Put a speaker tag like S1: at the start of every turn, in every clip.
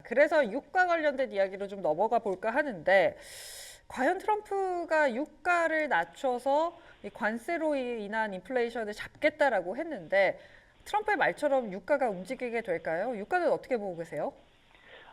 S1: 그래서 유가 관련된 이야기로 좀 넘어가 볼까 하는데, 과연 트럼프가 유가를 낮춰서 이 관세로 인한 인플레이션을 잡겠다라고 했는데, 트럼프의 말처럼 유가가 움직이게 될까요? 유가는 어떻게 보고 계세요?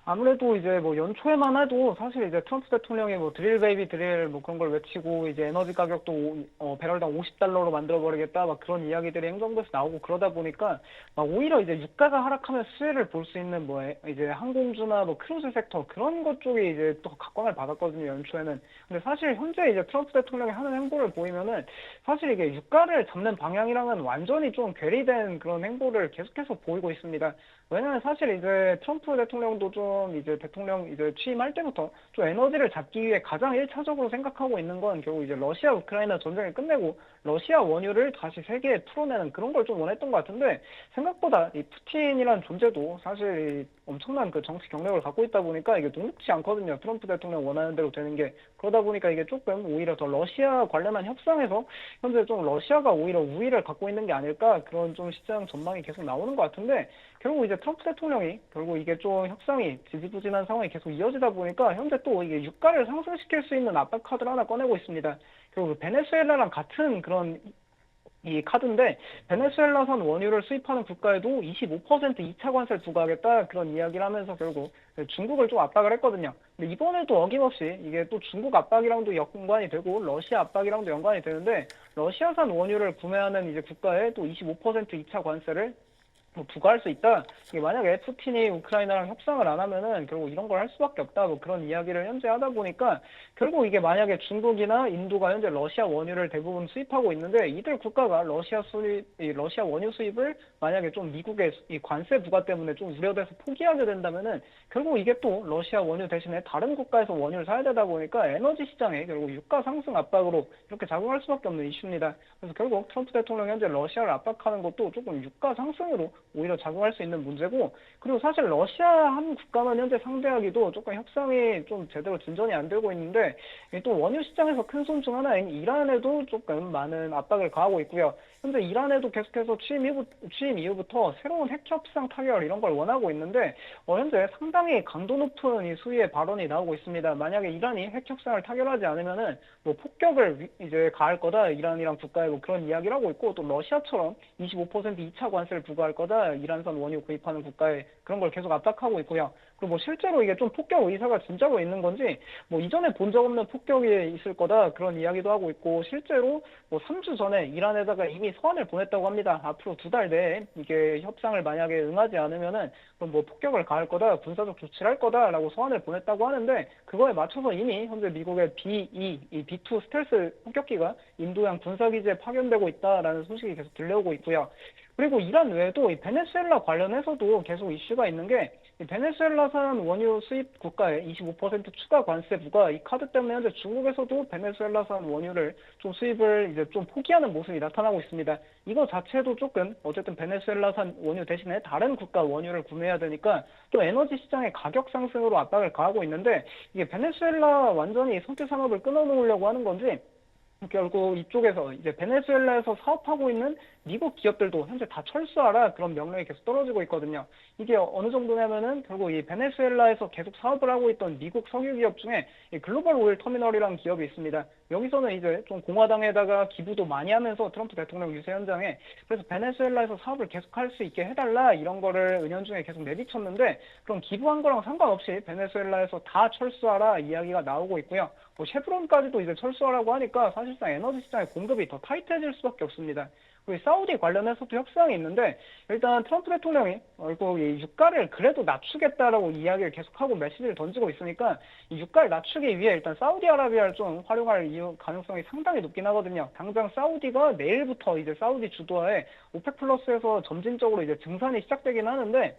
S2: 아무래도 이제 뭐 연초에만 해도 사실 이제 트럼프 대통령이 뭐 드릴 베이비 드릴 뭐 그런 걸 외치고 이제 에너지 가격도 배럴당 $50로 만들어 버리겠다 막 그런 이야기들이 행정부에서 나오고 그러다 보니까 막 오히려 이제 유가가 하락하면 수혜를 볼 수 있는 뭐 이제 항공주나 뭐 크루즈 섹터 그런 것 쪽이 이제 또 각광을 받았거든요, 연초에는. 근데 사실 현재 이제 트럼프 대통령이 하는 행보를 보이면은 사실 이게 유가를 잡는 방향이랑은 완전히 좀 괴리된 그런 행보를 계속해서 보이고 있습니다. 왜냐면 사실 이제 트럼프 대통령도 좀 이제 대통령 이제 취임할 때부터 좀 에너지를 잡기 위해 가장 1차적으로 생각하고 있는 건 결국 이제 러시아 우크라이나 전쟁을 끝내고 러시아 원유를 다시 세계에 풀어내는 그런 걸 좀 원했던 것 같은데 생각보다 이 푸틴이라는 존재도 사실 엄청난 그 정치 경력을 갖고 있다 보니까 이게 녹록지 않거든요. 트럼프 대통령 원하는 대로 되는 게. 그러다 보니까 이게 조금 오히려 더 러시아 관련한 협상에서 현재 좀 러시아가 오히려 우위를 갖고 있는 게 아닐까 그런 좀 시장 전망이 계속 나오는 것 같은데 결국 이제 트럼프 대통령이 결국 이게 좀 협상이 지지부진한 상황이 계속 이어지다 보니까 현재 또 이게 유가를 상승시킬 수 있는 압박 카드를 하나 꺼내고 있습니다. 결국 베네수엘라랑 같은 그런 이 카드인데 베네수엘라산 원유를 수입하는 국가에도 25% 2차 관세를 부과하겠다 그런 이야기를 하면서 결국 중국을 좀 압박을 했거든요. 근데 이번에도 어김없이 이게 또 중국 압박이랑도 연관이 되고 러시아 압박이랑도 연관이 되는데 러시아산 원유를 구매하는 이제 국가에 또 25% 2차 관세를 뭐 부과할 수 있다. 이게 만약에 푸틴이 우크라이나랑 협상을 안 하면은 결국 이런 걸 할 수밖에 없다. 뭐 그런 이야기를 현재 하다 보니까 결국 이게 만약에 중국이나 인도가 현재 러시아 원유를 대부분 수입하고 있는데 이들 국가가 이 러시아 원유 수입을 만약에 좀 미국의 이 관세 부과 때문에 좀 우려돼서 포기하게 된다면은 결국 이게 또 러시아 원유 대신에 다른 국가에서 원유를 사야 되다 보니까 에너지 시장에 결국 유가 상승 압박으로 이렇게 작용할 수밖에 없는 이슈입니다. 그래서 결국 트럼프 대통령이 현재 러시아를 압박하는 것도 조금 유가 상승으로 오히려 작용할 수 있는 문제고 그리고 사실 러시아 한 국가만 현재 상대하기도 조금 협상이 좀 제대로 진전이 안 되고 있는데 또 원유 시장에서 큰 손 중 하나인 이란에도 조금 많은 압박을 가하고 있고요. 현재 이란에도 계속해서 취임 이후부터 새로운 핵 협상 타결 이런 걸 원하고 있는데 현재 상당히 강도 높은 이 수위의 발언이 나오고 있습니다. 만약에 이란이 핵 협상을 타결하지 않으면은 뭐 폭격을 이제 가할 거다 이란이랑 국가에 뭐 그런 이야기를 하고 있고 또 러시아처럼 25% 2차 관세를 부과할 거다 이란산 원유 구입하는 국가에 그런 걸 계속 압박하고 있고요. 그리고 뭐 실제로 이게 좀 폭격 의사가 진짜로 있는 건지 뭐 이전에 본 적 없는 폭격이 있을 거다 그런 이야기도 하고 있고 실제로 뭐 3주 전에 이란에다가 이미 서한을 보냈다고 합니다. 앞으로 2달 내에 이게 협상을 만약에 응하지 않으면은 그럼 뭐 폭격을 가할 거다 군사적 조치를 할 거다라고 서한을 보냈다고 하는데 그거에 맞춰서 이미 현재 미국의 B2, 이 B2 스텔스 폭격기가 인도양 군사기지에 파견되고 있다라는 소식이 계속 들려오고 있고요. 그리고 이란 외에도 이 베네수엘라 관련해서도 계속 이슈가 있는 게 이 베네수엘라산 원유 수입 국가에 25% 추가 관세 부과 이 카드 때문에 현재 중국에서도 베네수엘라산 원유를 좀 수입을 이제 좀 포기하는 모습이 나타나고 있습니다. 이거 자체도 조금 어쨌든 베네수엘라산 원유 대신에 다른 국가 원유를 구매해야 되니까 또 에너지 시장의 가격 상승으로 압박을 가하고 있는데 이게 베네수엘라 완전히 석유 산업을 끊어놓으려고 하는 건지 결국 이쪽에서 이제 베네수엘라에서 사업하고 있는 미국 기업들도 현재 다 철수하라 그런 명령이 계속 떨어지고 있거든요. 이게 어느 정도냐면은 결국 이 베네수엘라에서 계속 사업을 하고 있던 미국 석유 기업 중에 이 글로벌 오일 터미널이라는 기업이 있습니다. 여기서는 이제 좀 공화당에다가 기부도 많이 하면서 트럼프 대통령 유세 현장에 그래서 베네수엘라에서 사업을 계속할 수 있게 해달라 이런 거를 은연중에 계속 내비쳤는데 그럼 기부한 거랑 상관없이 베네수엘라에서 다 철수하라 이야기가 나오고 있고요. 뭐 셰브론까지도 이제 철수하라고 하니까 사실상 에너지 시장의 공급이 더 타이트해질 수밖에 없습니다. 그리고 사우디 관련해서도 협상이 있는데 일단 트럼프 대통령이 결국 이 유가를 그래도 낮추겠다라고 이야기를 계속하고 메시지를 던지고 있으니까 이 유가를 낮추기 위해 일단 사우디아라비아를 좀 활용할 이유 가능성이 상당히 높긴 하거든요. 당장 사우디가 내일부터 이제 사우디 주도하에 오펙 플러스에서 점진적으로 이제 증산이 시작되긴 하는데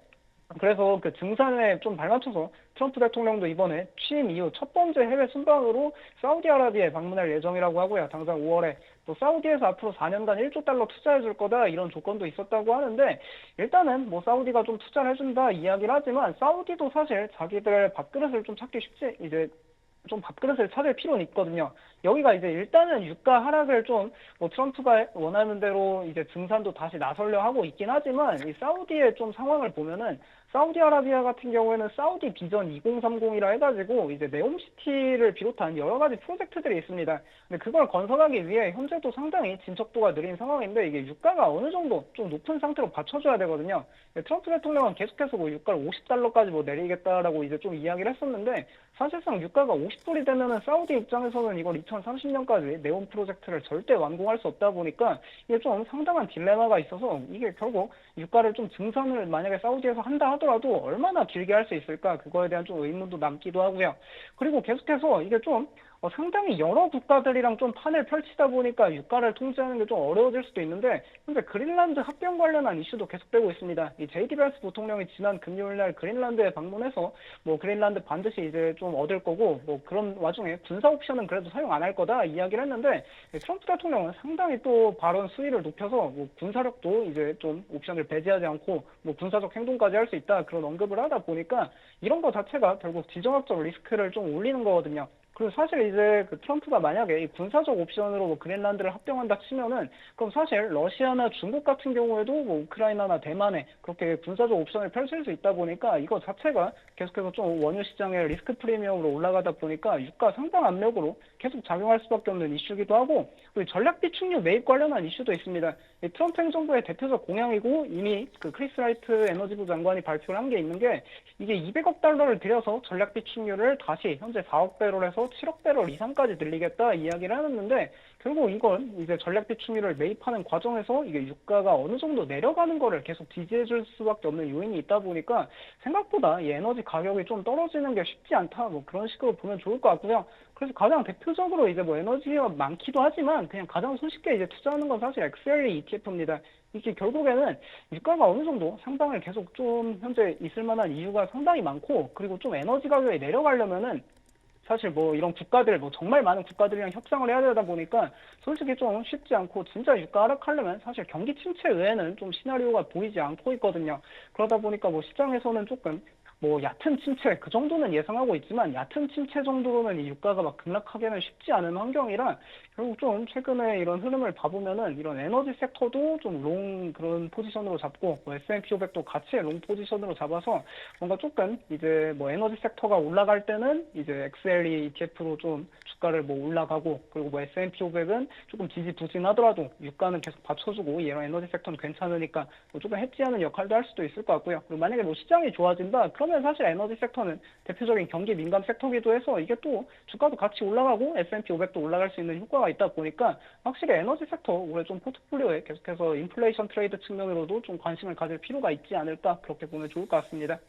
S2: 그래서 그 증산에 좀 발맞춰서 트럼프 대통령도 이번에 취임 이후 첫 번째 해외 순방으로 사우디아라비아에 방문할 예정이라고 하고요. 당장 5월에 또 사우디에서 앞으로 4년간 1조 달러 투자해 줄 거다 이런 조건도 있었다고 하는데 일단은 뭐 사우디가 좀 투자를 해준다 이야기를 하지만 사우디도 사실 자기들 밥그릇을 좀 찾기 쉽지 이제 좀 밥그릇을 찾을 필요는 있거든요. 여기가 이제 일단은 유가 하락을 좀 뭐 트럼프가 원하는 대로 이제 증산도 다시 나서려 하고 있긴 하지만 이 사우디의 좀 상황을 보면은 사우디아라비아 같은 경우에는 사우디 비전 2030이라 해가지고 이제 네옴시티를 비롯한 여러 가지 프로젝트들이 있습니다. 근데 그걸 건설하기 위해 현재도 상당히 진척도가 느린 상황인데 이게 유가가 어느 정도 좀 높은 상태로 받쳐줘야 되거든요. 트럼프 대통령은 계속해서 뭐 유가를 50달러까지 뭐 내리겠다라고 이제 좀 이야기를 했었는데 사실상 유가가 50불이 되면은 사우디 입장에서는 이걸 2030년까지 네온 프로젝트를 절대 완공할 수 없다 보니까 이게 좀 상당한 딜레마가 있어서 이게 결국 유가를 좀 증산을 만약에 사우디에서 한다 하더라도 얼마나 길게 할 수 있을까 그거에 대한 좀 의문도 남기도 하고요. 그리고 계속해서 이게 좀 상당히 여러 국가들이랑 좀 판을 펼치다 보니까 유가를 통제하는 게 좀 어려워질 수도 있는데 현재 그린란드 합병 관련한 이슈도 계속되고 있습니다. 이 제이디 밴스 부통령이 지난 금요일 날 그린란드에 방문해서 뭐 그린란드 반드시 이제 좀 얻을 거고 뭐 그런 와중에 군사 옵션은 그래도 사용 안 할 거다 이야기를 했는데 트럼프 대통령은 상당히 또 발언 수위를 높여서 뭐 군사력도 이제 좀 옵션을 배제하지 않고 뭐 군사적 행동까지 할 수 있다 그런 언급을 하다 보니까 이런 거 자체가 결국 지정학적 리스크를 좀 올리는 거거든요. 그리고 사실 이제 그 트럼프가 만약에 이 군사적 옵션으로 뭐 그린란드를 합병한다 치면은 그럼 사실 러시아나 중국 같은 경우에도 뭐 우크라이나나 대만에 그렇게 군사적 옵션을 펼칠 수 있다 보니까 이거 자체가 계속해서 좀 원유 시장의 리스크 프리미엄으로 올라가다 보니까 유가 상당 압력으로 계속 작용할 수밖에 없는 이슈기도 하고 그리고 전략 비축유 매입 관련한 이슈도 있습니다. 이 트럼프 행정부의 대표적 공약이고 이미 그 크리스 라이트 에너지부 장관이 발표를 한 게 있는 게 이게 200억 달러를 들여서 전략 비축유를 다시 현재 4억 배럴에서 7억 배럴 이상까지 늘리겠다 이야기를 하는데 결국 이건 이제 전략 비축유를 매입하는 과정에서 이게 유가가 어느 정도 내려가는 거를 계속 지지해 줄 수밖에 없는 요인이 있다 보니까 생각보다 이 에너지 가격이 좀 떨어지는 게 쉽지 않다 뭐 그런 식으로 보면 좋을 것 같고요. 그래서 가장 대표적으로 이제 뭐 에너지가 많기도 하지만 그냥 가장 손쉽게 이제 투자하는 건 사실 XLE ETF입니다. 이게 결국에는 유가가 어느 정도 상방을 계속 좀 현재 있을 만한 이유가 상당히 많고 그리고 좀 에너지 가격이 내려가려면은 사실 뭐 이런 국가들 뭐 정말 많은 국가들이랑 협상을 해야 되다 보니까 솔직히 좀 쉽지 않고 진짜 유가 하락하려면 사실 경기 침체 외에는 좀 시나리오가 보이지 않고 있거든요. 그러다 보니까 뭐 시장에서는 조금 뭐 얕은 침체 그 정도는 예상하고 있지만 얕은 침체 정도로는 이 유가가 막 급락하기는 쉽지 않은 환경이라 결국 좀 최근에 이런 흐름을 봐보면은 이런 에너지 섹터도 좀 롱 그런 포지션으로 잡고 뭐 S&P 500도 같이 롱 포지션으로 잡아서 뭔가 조금 이제 뭐 에너지 섹터가 올라갈 때는 이제 XLE ETF로 좀 주가를 뭐 올라가고 그리고 뭐 S&P 500은 조금 지지부진하더라도 유가는 계속 받쳐주고 이런 에너지 섹터는 괜찮으니까 뭐 조금 해지하는 역할도 할 수도 있을 것 같고요. 그리고 만약에 뭐 시장이 좋아진다 그러면 사실 에너지 섹터는 대표적인 경기 민감 섹터기도 해서 이게 또 주가도 같이 올라가고 S&P 500도 올라갈 수 있는 효과가 있다 보니까 확실히 에너지 섹터 올해 좀 포트폴리오에 계속해서 인플레이션 트레이드 측면으로도 좀 관심을 가질 필요가 있지 않을까 그렇게 보면 좋을 것 같습니다.